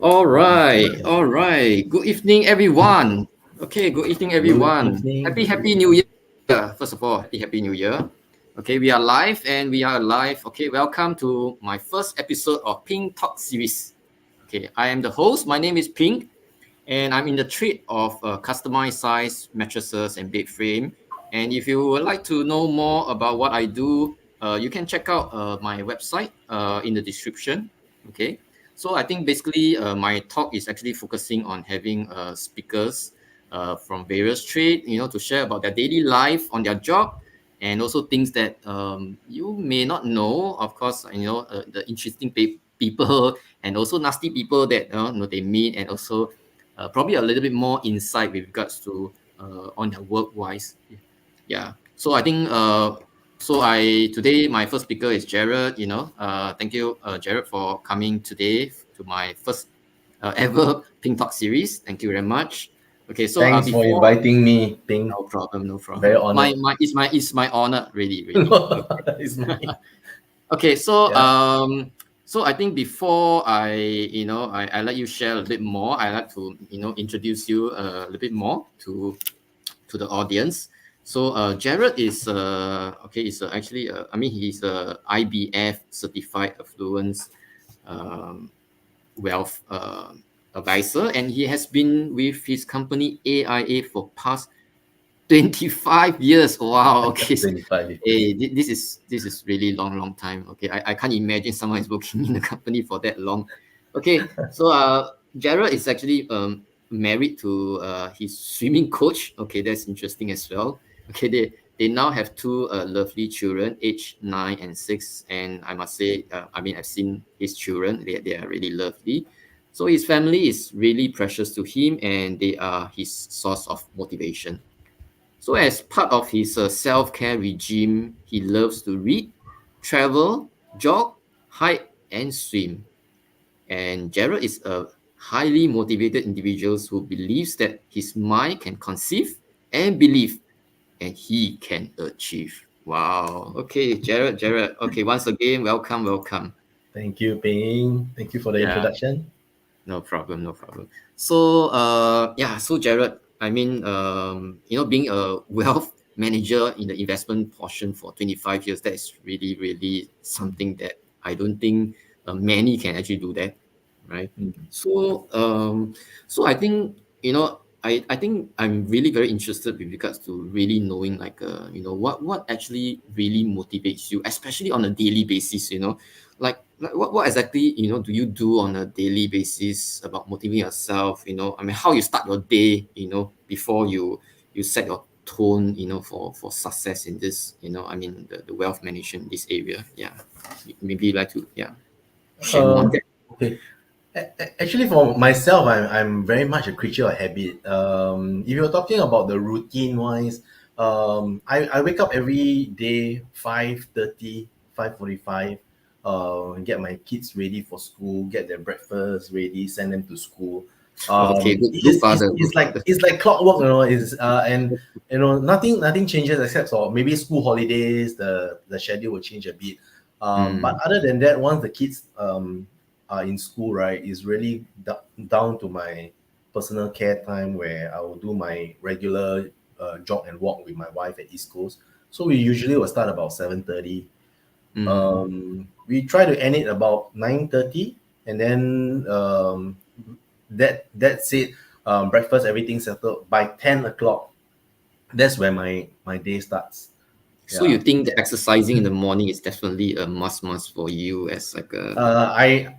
All right. Good evening, everyone. Okay, good evening, Good everyone. evening. Happy Good Happy New evening. Year. First of all, Happy New Year. Okay, we are live and we are live. Okay, welcome to my first episode of Pink Talk series. Okay, I am the host. My name is Pink, and I'm in the trade of customized size mattresses and bed frame. And if you would like to know more about what I do, you can check out my website in the description. Okay, so I think basically my talk is actually focusing on having speakers from various trade, to share about their daily life on their job, and also things that you may not know. Of course, the interesting people and also nasty people that they meet, and also probably a little bit more insight with regards to on their work wise. Yeah. So I think so I today my first speaker is Jarrod. Thank you, Jarrod, for coming today to my first ever Pink Talk series. Thank you very much. Okay, so Thanks for before inviting me, Ping. no problem, no Very problem. My honored. my it's my honor, really, really. Okay. It's mine. Okay, so Yeah. I think before I let you share a little bit more, I like to introduce you a little bit more to the audience. So Jarrod is actually I mean he's a IBF certified affluent um, wealth advisor, and he has been with his company AIA for past 25 years. Wow. Okay. 25 years. Hey, this is really long time. Okay. I can't imagine someone is working in the company for that long. Okay. So Jarrod is actually married to his swimming coach. Okay, that's interesting as well. Okay, they now have two lovely children, aged 9 and 6. And I must say, I mean, I've seen his children, they are really lovely. So his family is really precious to him, and they are his source of motivation. So, as part of his self care regime, he loves to read, travel, jog, hike, and swim. And Jarrod is a highly motivated individual who believes that his mind can conceive and believe, and he can achieve. Wow. Okay, Jarrod. Okay, once again, welcome, welcome. Thank you, Ping. Thank you for the Yeah. introduction. No problem, no problem. So, so Jarrod, I mean, being a wealth manager in the investment portion for 25 years, that is really, really something that I don't think many can actually do that, right? Mm. So, I think, I think I'm really very interested with regards to really knowing like, what actually really motivates you, especially on a daily basis, like what exactly do you do on a daily basis about motivating yourself, I mean how you start your day, before you set your tone, for success in this, I mean the wealth management in this area. Yeah, maybe you'd like to, yeah, share more on Um, that. okay. Actually, for myself, I'm very much a creature of habit. If you're talking about the routine wise, I wake up every day 5:30, 5:45. Get my kids ready for school, get their breakfast ready, send them to school. Okay, good It's, it's, father, good it's like father. it's like clockwork, Is and nothing changes except for maybe school holidays. The schedule will change a bit. But Mm, other than that, once the kids are in school, right, is really down to my personal care time where I will do my regular jog and walk with my wife at East Coast. So we usually will start about 7:30. mm. We try to end it about 9:30, and then that's it. Breakfast, everything settled by 10 o'clock. That's where my day starts. So you Yeah. think that exercising in the morning is definitely a must for you as like a I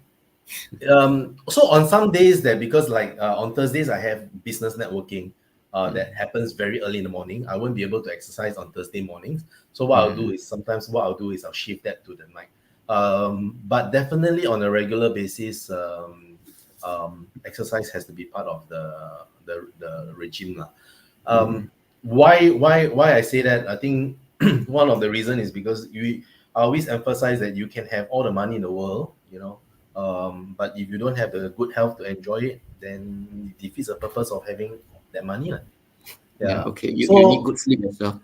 So on some days that because like on Thursdays I have business networking that mm, happens very early in the morning. I won't be able to exercise on Thursday mornings. So what I'll do mm, is sometimes what I'll do is I'll shift that to the night. But definitely on a regular basis, exercise has to be part of the regime lah. mm. Why I say that? I think one of the reason is because I always emphasize that you can have all the money in the world, but if you don't have the good health to enjoy it, then it defeats the purpose of having that money lah. Yeah, Yeah. okay, you need So good sleep as well.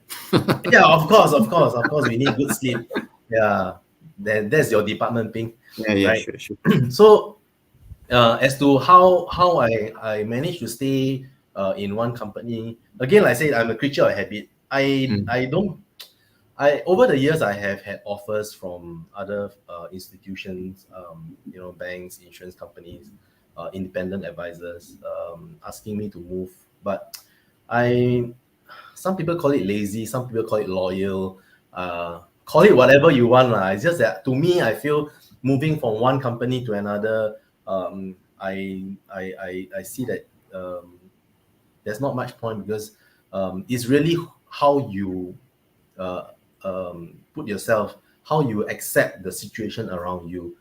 yeah, of course, we need good sleep. Yeah, that's your department, Ping, Yeah, yeah, right? sure, sure. So As to how I managed to stay in one company, again, like I said, I'm a creature of habit. I don't over the years I have had offers from other institutions, banks, insurance companies, independent advisors, asking me to move. But I some people call it lazy, some people call it loyal, call it whatever you want lah. It's just that to me, I feel moving from one company to another, I see that there's not much point, because it's really how you uh, put yourself, how you accept the situation around you.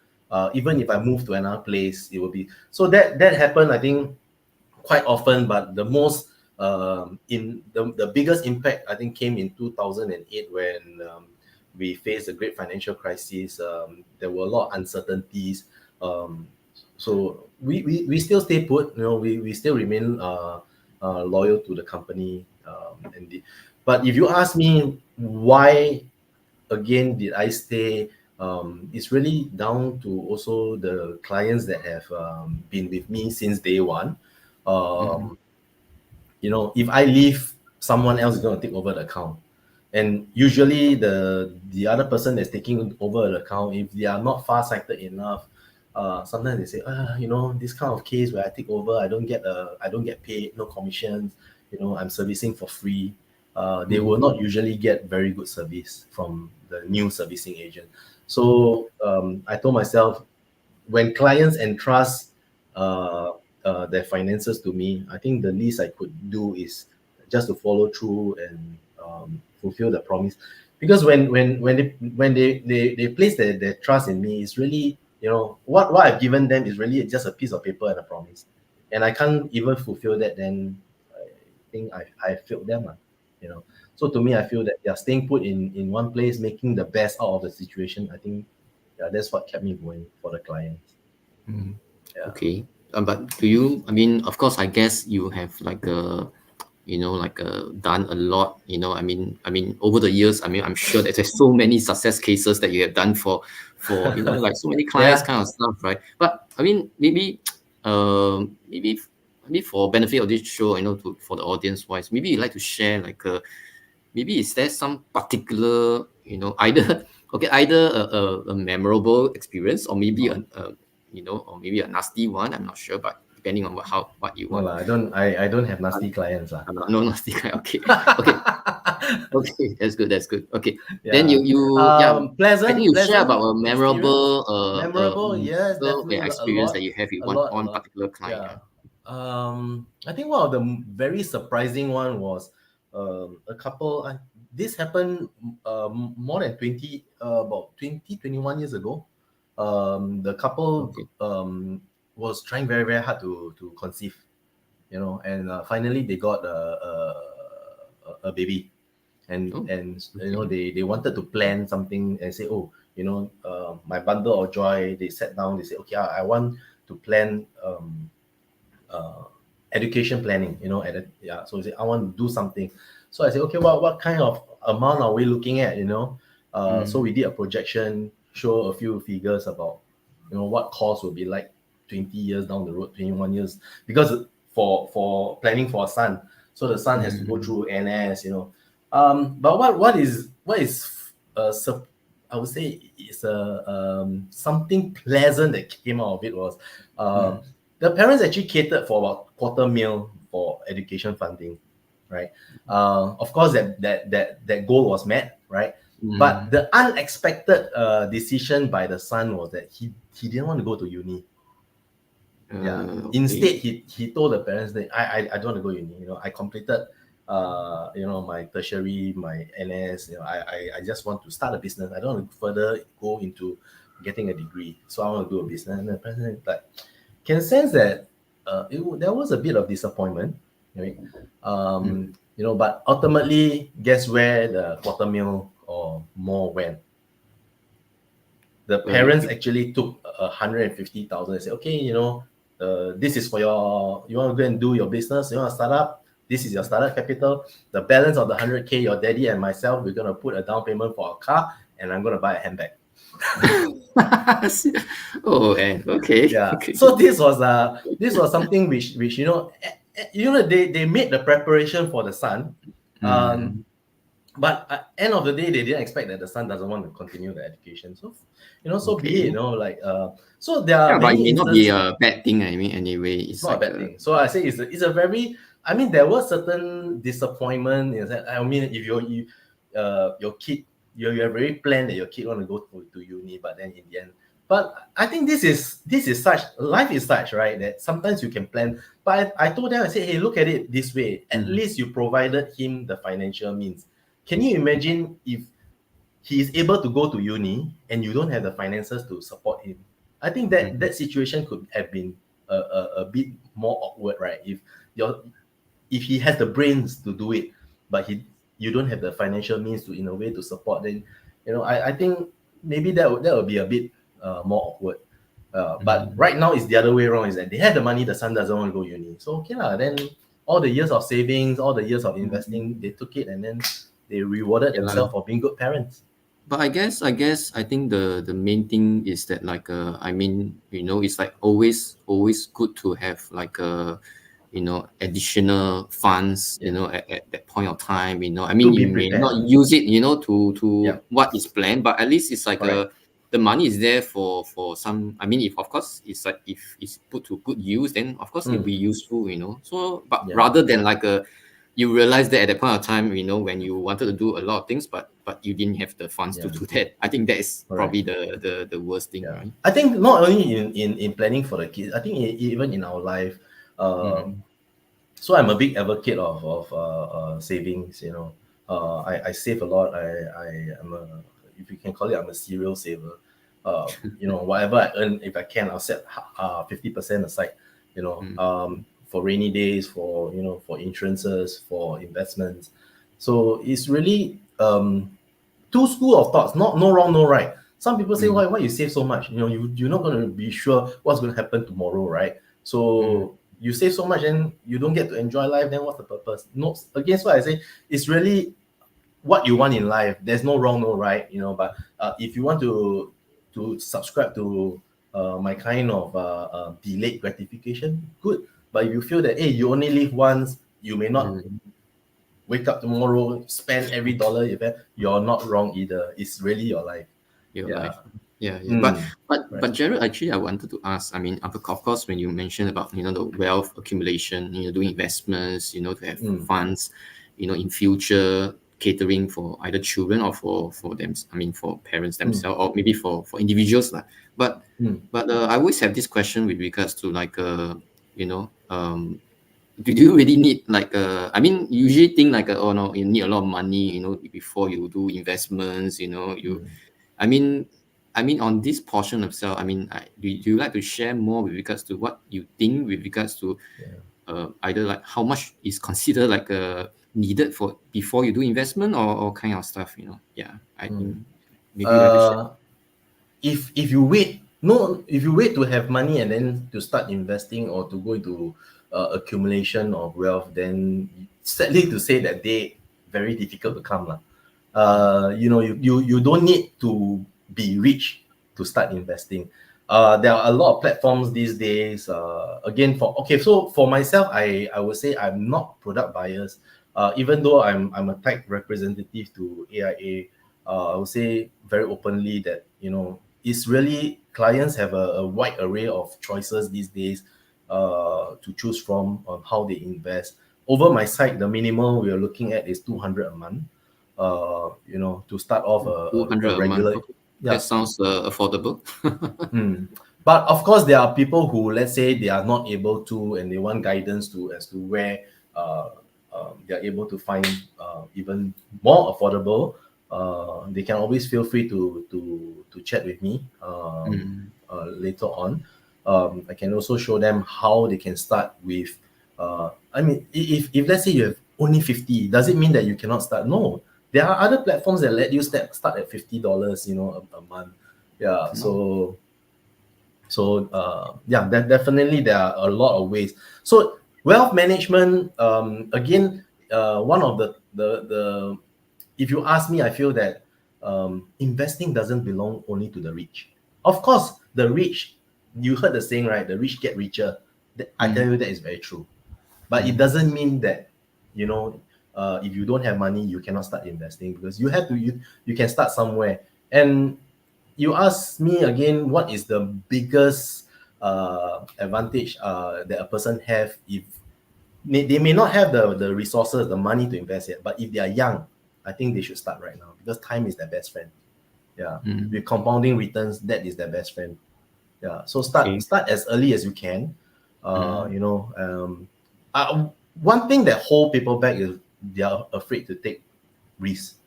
Even if I move to another place, it will be so that happened, I think, quite often. But the most in the biggest impact, I think, came in 2008, when we faced a great financial crisis. There were a lot of uncertainties. So we still stay put. We still remain loyal to the company. But if you ask me why again did I stay, it's really down to also the clients that have been with me since day one. Um, if I leave, someone else is going to take over the account. And usually the other person that's taking over the account, if they are not far-sighted enough, sometimes they say, this kind of case where I take over, I don't get paid, no commissions, I'm servicing for free. They will not usually get very good service from the new servicing agent. So I told myself, when clients entrust their finances to me, I think the least I could do is just to follow through and fulfill the promise. Because when they place their trust in me, it's really, what I've given them is really just a piece of paper and a promise, and I can't even fulfill that. Then I think I failed them, you know. So to me, I feel that, yeah, staying put in one place, making the best out of the situation, I think, yeah, that's what kept me going for the clients. Yeah. Okay. But do you, I mean, of course, I guess you have done a lot, over the years. I mean, I'm sure that there's so many success cases that you have done for like so many clients Yeah. kind of stuff, right? But I mean, maybe for benefit of this show, for the audience wise, maybe you'd like to share maybe is there some particular, either either a memorable experience, or maybe or maybe a nasty one. I'm not sure, but depending on what you No want. lah, I don't have nasty clients lah. No nasty guy. Okay, okay, okay. That's good. That's good. Okay, then Yeah. yeah. I think you share about Pleasant a experience. memorable Memorable, yes, musical definitely a experience that lot, you have with a one lot, a one lot. particular client. Yeah. I think one of the very surprising one was a couple. This happened more than 21 years ago. The couple Okay. was trying very very hard to conceive, and finally they got a baby. and Oh, and okay. they wanted to plan something and say, oh, my bundle of joy. They sat down, they said, okay, I want to plan uh, education planning, yeah. So they say, I want to do something. So I said, okay, well, what kind of amount are we looking at, so we did a projection, show a few figures about, what cost will be like 20 years down the road, 21 years, because for planning for a son. So the son has to go through NS, but what is I would say is something pleasant that came out of it was, the parents actually catered for about quarter mil for education funding, right? Of course, that goal was met, right? But the unexpected decision by the son was that he didn't want to go to uni. Yeah. Okay. Instead, he told the parents that I don't want to go uni. I completed my tertiary, my NS. I just want to start a business. I don't want to further go into getting a degree. So I want to do a business. And the parents, like, can sense that there was a bit of disappointment, right? But ultimately, guess where the quarter mil or more went? The Where parents actually took 150,000 and said, okay, this is for you want to go and do your business, you want to start up, this is your startup capital. The balance of the 100K, your daddy and myself, we're going to put a down payment for a car, and I'm going to buy a handbag. Oh, and okay. Yeah. Okay. So this was something which they made the preparation for the son. Mm. But at end of the day, they didn't expect that the son doesn't want to continue the education. So, so be it. Okay. Like, so there are Yeah, but it many may not be instances. a bad thing. I mean, anyway, It's it's not a like bad thing. So I say it's a very. I mean, there was certain disappointment. I mean, if your kid, you have very planned that your kid want to go to uni, but then in the end. But I think this is such life is such, right, that sometimes you can plan. But I told them, I said, hey, look at it this way. At least you provided him the financial means. Can you imagine if he is able to go to uni and you don't have the finances to support him? I think that situation could have been a bit more awkward, right? If he has the brains to do it, but you don't have the financial means to in a way to support, then I think maybe that would be a bit more awkward. But right now it's the other way around. Is that they have the money, the son doesn't want to go uni. So okay lah. Then all the years of savings, all the years of investing, they took it and then they rewarded yeah lah. themselves for being good parents. But I think the main thing is that like I mean, it's like always good to have like additional funds, at that point of time, I mean, To be you may not prepared. use it, to Yeah, what is planned, but at least it's like correct. the money is there for some. I mean, if of course it's like if it's put to good use, then of course it'll be useful, so but Yeah, rather than like you realize that at that point of time, when you wanted to do a lot of things, but you didn't have the funds to yeah, do that. I think that is correct. probably the worst thing, Yeah, right? I think not only in planning for the kids. I think even in our life. Mm. So I'm a big advocate of savings. I save a lot. I am a, if you can call it, I'm a serial saver. Whatever I earn, if I can, I'll set 50% aside. For rainy days, for insurances, for investments. So it's really two school of thoughts. Not no wrong, no right. Some people say, Mm. why you save so much? You're not going to be sure what's going to happen tomorrow, right? Mm. So you save so much and you don't get to enjoy life, then what's the purpose? No, against what I say, it's really what you want in life. There's no wrong, no right, but if you want to subscribe to my kind of delayed gratification, good. But if you feel that, hey, you only live once, you may not Mm. wake up tomorrow, spend every dollar you have, you're not wrong either. It's really your life. Your Yeah. life. Yeah, yeah. But Mm, but right. but Jared, actually, I wanted to ask. I mean, of course, when you mentioned about the wealth accumulation, doing investments, to have Mm, funds, in future catering for either children or for them. I mean, for parents mm, themselves, or maybe for individuals lah. But mm, but I always have this question with regards to like do you really need like I mean, you usually think like oh no, you need a lot of money, before you do investments, you mm. I mean, on this portion of self, I mean, do you like to share more with regards to what you think with regards to Yeah. either like how much is considered like needed for before you do investment or kind of stuff, Yeah, I Mm. think maybe you like to share. Uh, if you wait, no, if you wait to have money and then to start investing or to go into accumulation of wealth, then sadly to say that they very difficult to come lah. You don't need to be rich to start investing. There are a lot of platforms these days. Again, so for myself, I would say I'm not product bias. Even though I'm a tech representative to AIA, I would say very openly that it's really clients have a wide array of choices these days to choose from on how they invest. Over my side, the minimum we are looking at is 200 a month. To start off Two a hundred a month. regular. Okay. That Yeah. sounds affordable. Mm. But of course, there are people who, let's say, they are not able to, and they want guidance as to where uh, they are able to find even more affordable. They can always feel free to chat with me Mm. later on. I can also show them how they can start with. I mean, if let's say you have only 50, does it mean that you cannot start? No, there are other platforms that let you start at $50, a month. Yeah, No. yeah, definitely there are a lot of ways. So wealth management, again, one of the if you ask me, I feel that investing doesn't belong only to the rich. Of course, the rich, you heard the saying, right? The rich get richer. I tell you that is very true. But it doesn't mean that, if you don't have money, you cannot start investing, because you can start somewhere. And you ask me again, what is the biggest advantage that a person have if they may not have the resources, the money to invest yet, but if they are young, I think they should start right now, because time is their best friend. Yeah, with compounding returns, that is their best friend. Yeah, so start as early as you can. One thing that hold people back is they are afraid to take risks.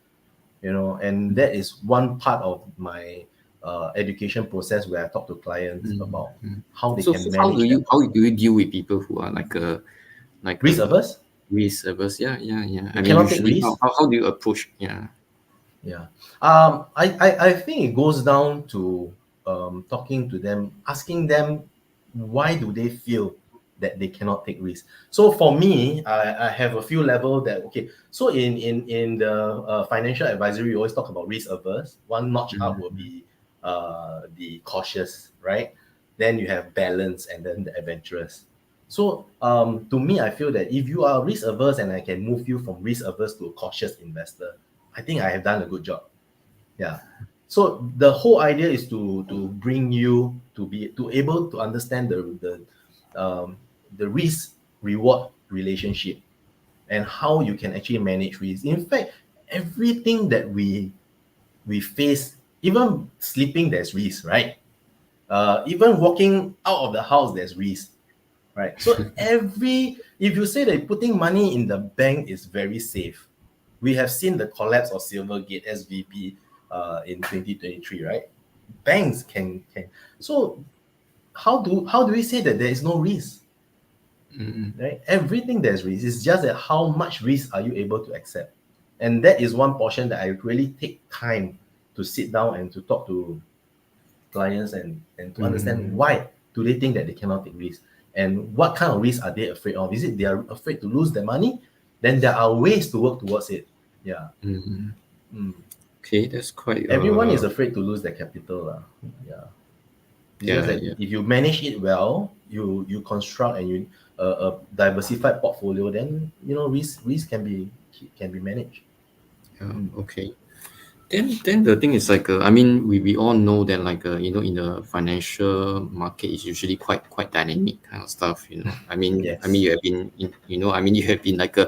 And that is one part of my education process, where I talk to clients about how they So can how manage do you that. how do you deal with people who are like Risk averse. risk averse? Yeah, yeah, yeah. They I mean, cannot take usually risks. how do you approach? Yeah. Yeah. I think it goes down to talking to them, asking them why do they feel that they cannot take risks. So for me, I have a few level that, okay. So in the financial advisory, we always talk about risk averse. One notch up will be the cautious, right? Then you have balance, and then the adventurous. So to me, I feel that if you are risk averse and I can move you from risk averse to a cautious investor, I think I have done a good job. Yeah. So the whole idea is to bring you to be to able to understand the risk reward relationship, and how you can actually manage risk. In fact, everything that we face, even sleeping, there's risk, right? Even walking out of the house, there's risk, right? So if you say that putting money in the bank is very safe, we have seen the collapse of Silvergate SVB in 2023, right? Banks can. So how do we say that there is no risk, right? Everything there's risk. It's just that how much risk are you able to accept, and that is one portion that I really take time to sit down and to talk to clients, and to understand why do they think that they cannot take risks, and what kind of risks are they afraid of. Is it they are afraid to lose their money? Then there are ways to work towards it. Yeah. Okay, that's quite. Everyone is afraid to lose their capital. Yeah. It's just Yeah, that yeah. if you manage it well, you construct and you a diversified portfolio, then risk can be managed. Okay. Then the thing is like I mean we all know that like in the financial market is usually quite dynamic kind of stuff. I mean Yes. you have been you have been like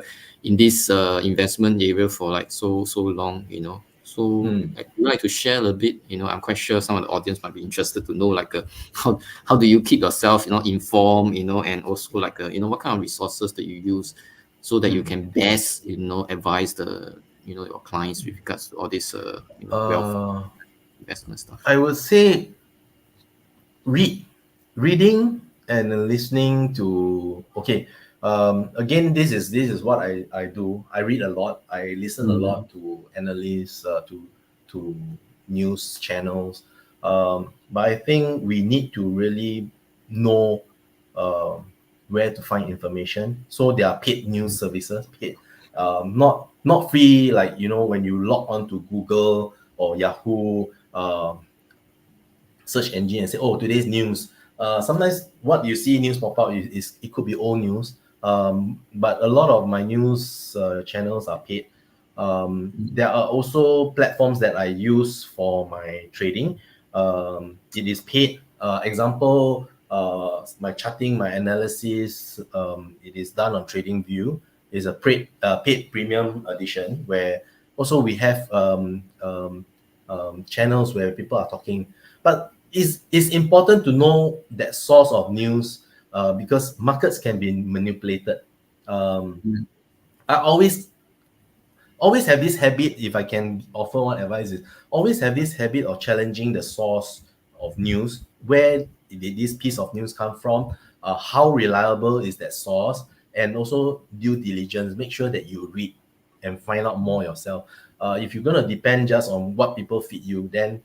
in this investment area for like so long. So Mm. I'd like to share a bit. I'm quite sure some of the audience might be interested to know like how do you keep yourself informed, and also like what kind of resources that you use so that you can best advise your clients with regards to all this wealth Uh, investment stuff. I would say reading and listening to. Okay. Again, this is what I do. I read a lot. I listen a Mm. lot to analysts, to news channels. But I think we need to really know where to find information. So there are paid news services, paid, not free, like when you log on to Google or Yahoo search engine and say, oh, today's news. Sometimes what you see news pop up is it could be old news. But a lot of my news channels are paid. There are also platforms that I use for my trading. It is paid. Example, my charting, my analysis, it is done on TradingView. It's a paid premium edition, where also we have channels where people are talking. But it's important to know that source of news, because markets can be manipulated. Mm. I always have this habit. If I can offer one advice, is always have this habit of challenging the source of news. Where did this piece of news come from? How reliable is that source? And also due diligence. Make sure that you read and find out more yourself. If you're going to depend just on what people feed you, then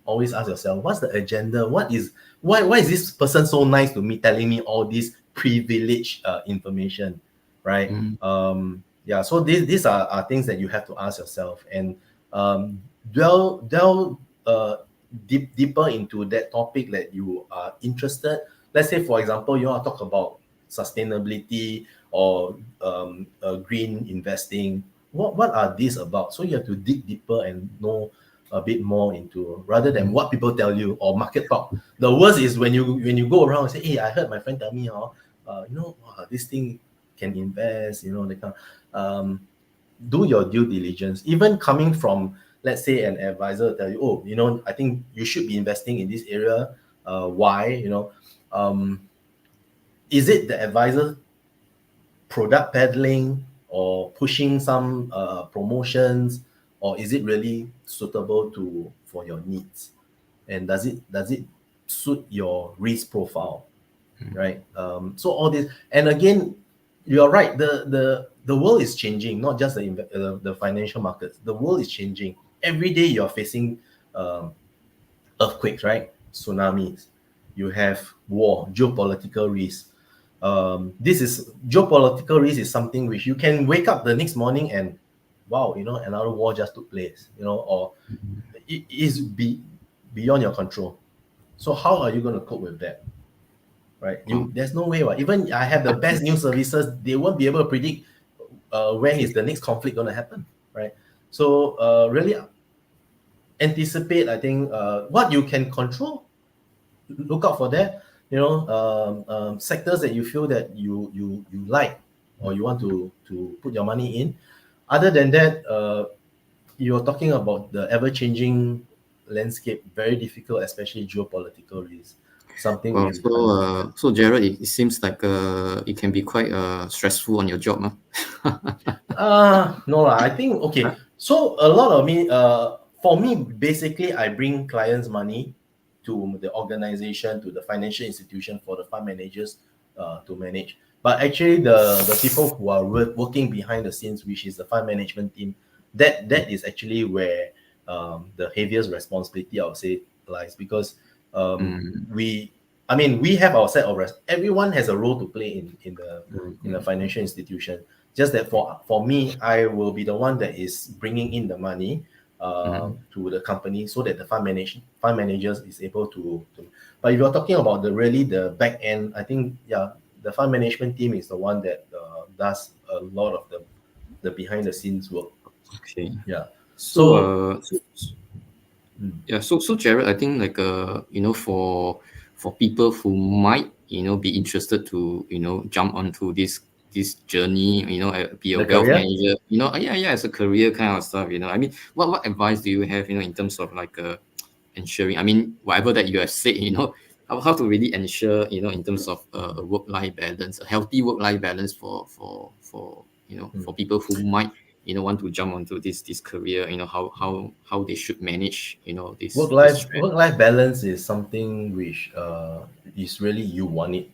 always ask yourself, what's the agenda? Why is this person so nice to me, telling me all this privileged information, right? Mm. Yeah, so these are things that you have to ask yourself, and dwell deeper into that topic that you are interested. Let's say, for example, you want to talk about sustainability or green investing. What are these about? So you have to dig deeper and know a bit more into, rather than what people tell you or market talk. The worst is when you go around and say, hey, I heard my friend tell me, this thing can invest, they can do your due diligence. Even coming from, let's say, an advisor tell you, I think you should be investing in this area. Why? Is it the advisor product peddling or pushing some promotions, or is it really suitable for your needs, and does it suit your risk profile, right? So all this, and again, you're right, the world is changing, not just the financial markets. The world is changing every day. You're facing earthquakes, right? Tsunamis. You have war, geopolitical risk. This is geopolitical risk is something which you can wake up the next morning and, wow, another war just took place, or it is beyond your control. So how are you going to cope with that, right? There's no way. Right? Even I have the best news services, they won't be able to predict when is the next conflict going to happen, right? So really anticipate. I think what you can control, look out for that. Sectors that you feel that you like or you want to put your money in. Other than that, you're talking about the ever-changing landscape, very difficult, especially geopolitical risk. Something we have to understand. So Jarrod, it seems like it can be quite stressful on your job, No lah. I think okay. So a lot of me, for me, basically, I bring clients' money to the organization, to the financial institution, for the fund managers to manage. But actually, the people who are working behind the scenes, which is the fund management team, that is actually where the heaviest responsibility, I would say, lies, because we have our set of everyone has a role to play in the financial institution. Just that for me, I will be the one that is bringing in the money to the company, so that the fund managers is able to. But if you're talking about the back end, I think the fund management team is the one that does a lot of the behind the scenes work. Okay. Yeah. So Jarrod, I think for people who might be interested to jump onto this journey, be a wealth manager, as a career kind of stuff, I mean, what advice do you have, in terms of ensuring, I mean, whatever that you have said, how to really ensure, in terms of a work-life balance, a healthy work-life balance for people who might want to jump onto this career, how they should manage, this work-life balance is something which is really you want it.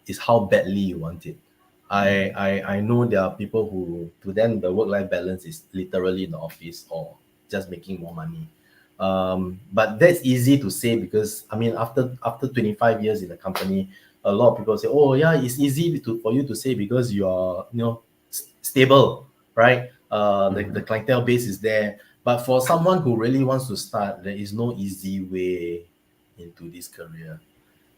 Is how badly you want it. I know there are people who, to them, the work-life balance is literally in the office or just making more money. But that's easy to say, because I mean, after 25 years in the company, a lot of people say, oh yeah, it's easy for you to say because you are stable, right? The clientele base is there. But for someone who really wants to start, there is no easy way into this career.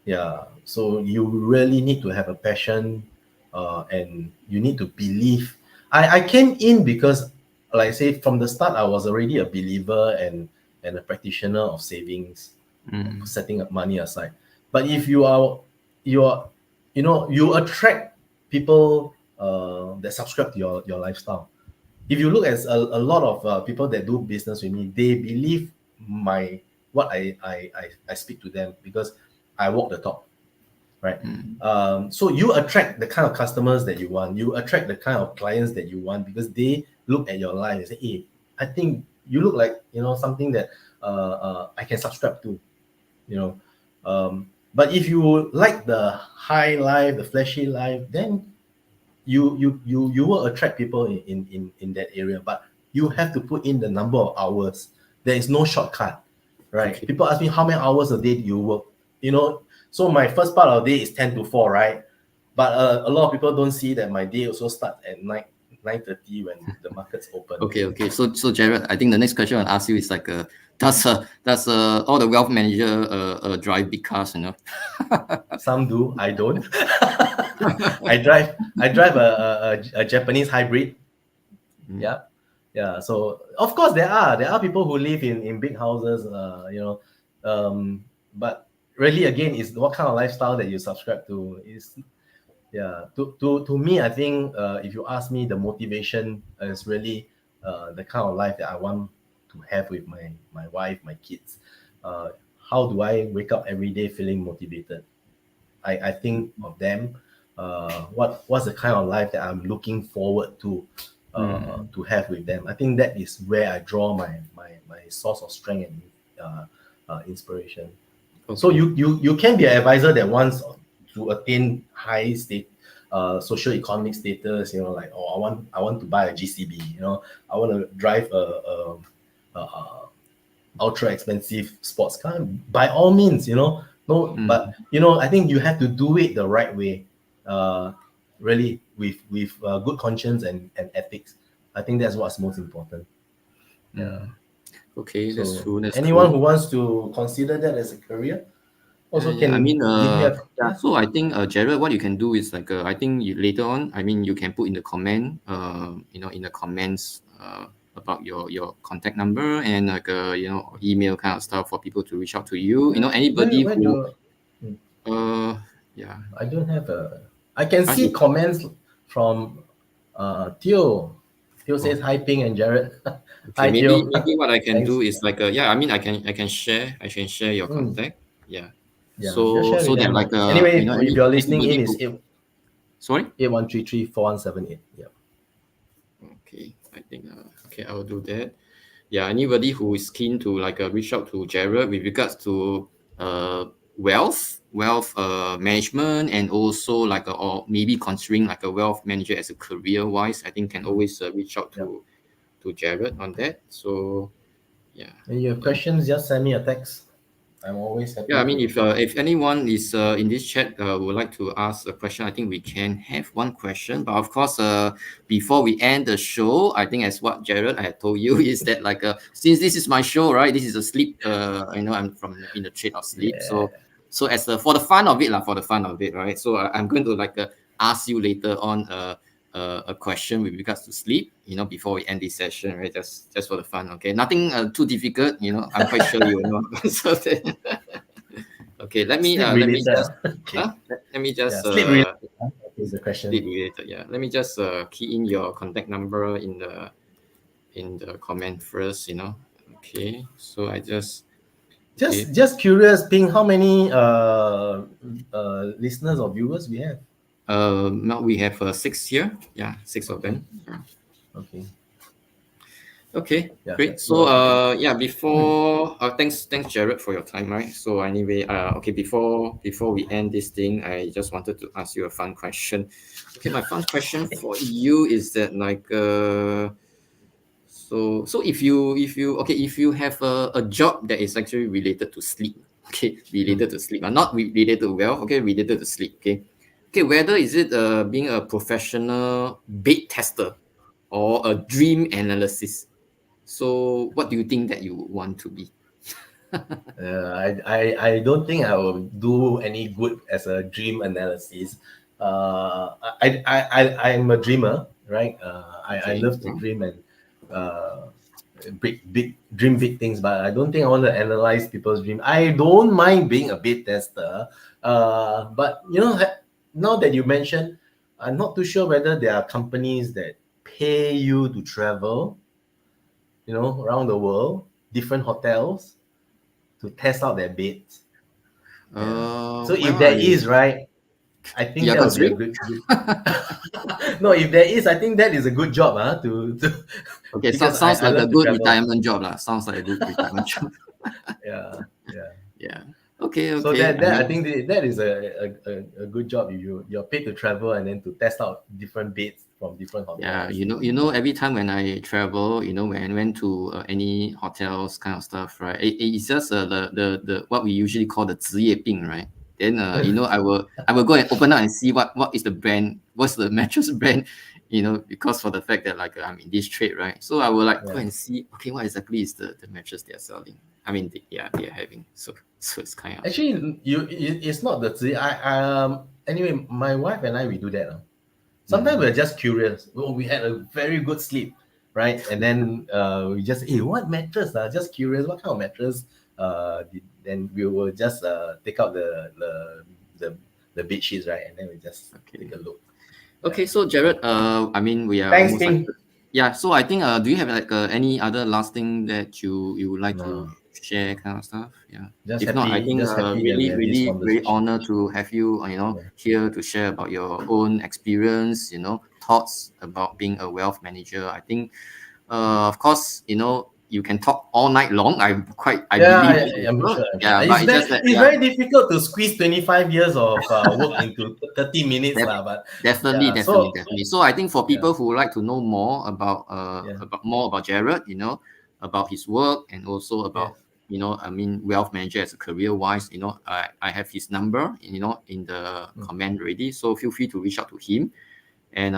Yeah, so you really need to have a passion, and you need to believe. I came in because, like I say, from the start, I was already a believer and a practitioner of savings, setting up money aside. But if you attract people that subscribe to your lifestyle. If you look at a lot of people that do business with me, they believe what I speak to them, because I walk the talk, right? So you attract the kind of customers that you want. You attract the kind of clients that you want, because they look at your life and say, hey, I think you look like something that I can subscribe to, but if you like the high life, the flashy life, then you will attract people in that area. But you have to put in the number of hours. There is no shortcut, right? Okay. People ask me, how many hours a day do you work? So my first part of the day is 10 to 4, right? But a lot of people don't see that my day also starts at 9:30 when the markets open. Okay. So Jarrod, I think the next question I'll ask you is Does all the wealth manager drive big cars, you know? Some do, I don't. I drive a Japanese hybrid. Yeah. Yeah. So of course there are people who live in big houses, but really again is what kind of lifestyle that you subscribe to is. Yeah, to me, I think if you ask me, the motivation is really the kind of life that I want to have with my wife, my kids. Uh, how do I wake up every day feeling motivated? I think of them. What's the kind of life that I'm looking forward to have with them? I think that is where I draw my source of strength and inspiration. Okay. So you can be an advisor that wants to attain high state social economic status, like, oh, I want to buy a GCB, I want to drive a ultra expensive sports car. By all means, but I think you have to do it the right way, really with good conscience and ethics. I think that's what's most important. Yeah. Okay, So that's true. That's anyone true. who wants to consider that as a career also can. I mean, if you have, so I think, Jarrod, what you can do is like, I think you later on, I mean, you can put in the comment, in the comments, about your contact number and like, email kind of stuff for people to reach out to you. Anybody where who, do yeah. I don't have I can see comments from Tjo. Tjo says hi Ping and Jarrod. Okay, Hi Tjo. maybe what I can Thanks. do is like, I mean, I can share your contact. Yeah. Yeah, just So share with that them. like, Anyway, if you're listening anybody in, it's who, sorry. 8133-4178. Yeah. Okay, I think okay, I will do that. Yeah, anybody who is keen to like reach out to Jarrod with regards to wealth management, and also like or maybe considering like a wealth manager as a career wise, I think can always reach out to Jarrod on that. So yeah. And you have questions, just send me a text. I'm always happy. Yeah, I mean, if anyone is in this chat would like to ask a question, I think we can have one question. But of course, before we end the show, I think as what Jarrod I had told you is that like since this is my show, right? This is a sleep. I'm from in the trade of sleep. Yeah. So as for the fun of it, right? So I'm going to like ask you later on a question with regards to sleep, before we end this session, right? Just for the fun, okay? Nothing too difficult, I'm quite sure you know. So okay, let me just Okay. let me just sleep related is the question. sleep related. Yeah, let me just key in your contact number in the comment first. Okay, so I just Just curious, Ping, how many listeners or viewers we have? now we have 6 here. Yeah, 6 of them. Yeah. Okay. Okay, Yeah, great. So before thanks Jarrod for your time, right? So anyway, okay, before we end this thing, I just wanted to ask you a fun question. Okay, my fun question for you is that like so if you have a job that is actually related to sleep, okay, related to sleep, not related to wealth, okay, related to sleep, okay, whether is it being a professional bed tester or a dream analysis. So what do you think that you want to be? I don't think I will do any good as a dream analysis. I'm a dreamer, right? I love to dream and dream big things, but I don't think I want to analyze people's dream. I don't mind being a bit tester, but now that you mentioned, I'm not too sure whether there are companies that pay you to travel, around the world, different hotels, to test out their beds. So if there is, right, I think that would be a good. No, if there is, I think that is a good job, Okay, sounds like a good retirement job, lah. Sounds like a good retirement job. Yeah. Okay. So I think that is a good job. You're paid to travel and then to test out different beds from different hotels. Yeah, every time when I travel, when I went to any hotels kind of stuff, right? It's just the what we usually call the 职业病, right? Then I will go and open up and see what is the brand, what's the mattress brand, because for the fact that like I'm in this trade, right? So I will like go and see, okay, what exactly is the mattress they are selling. I mean, they are having. So it's kind of Actually, it's not the anyway, my wife and I, we do that. Sometimes we're just curious. Well, we had a very good sleep, right? And then we just, hey, what mattress? Just curious, what kind of mattress? Then we will just take out the bed sheets, right? And then we just take a look. Okay, so Jarrod, I mean, we are Thanks, almost Ping. so I think do you have like any other last thing that you would like to share, kind of stuff? Yeah. Just If not, I think happy that we really have this very conversation. honored to have you here to share about your own experience, thoughts about being a wealth manager. I think of course, you can talk all night long. I believe. I'm sure. Yeah, but it's just that, It's very difficult to squeeze 25 years of work into 30 minutes, but definitely. So I think for people who like to know more about about Jarrod, about his work, and also about I mean, wealth manager as a career wise, I have his number, in the comment already. So feel free to reach out to him. And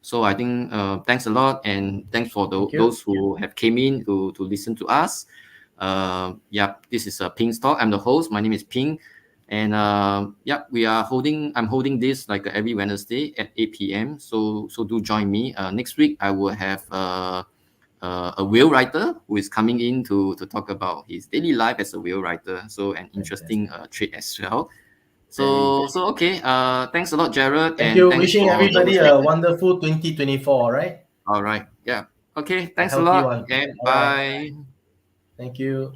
so I think thanks a lot, and thanks for those who have came in to listen to us. This is a Ping's Talk. I'm the host. My name is Ping, and I'm holding this like every Wednesday at 8 p.m. So do join me. Next week I will have a will writer who is coming in to talk about his daily life as a will writer. So an interesting trait as well. So okay. Thanks a lot, Jarrod. Thank and you. thanks Wishing for everybody a wonderful 2024, right? all right. Yeah. Okay. Thanks a healthy lot. one. And All right. bye. Thank you.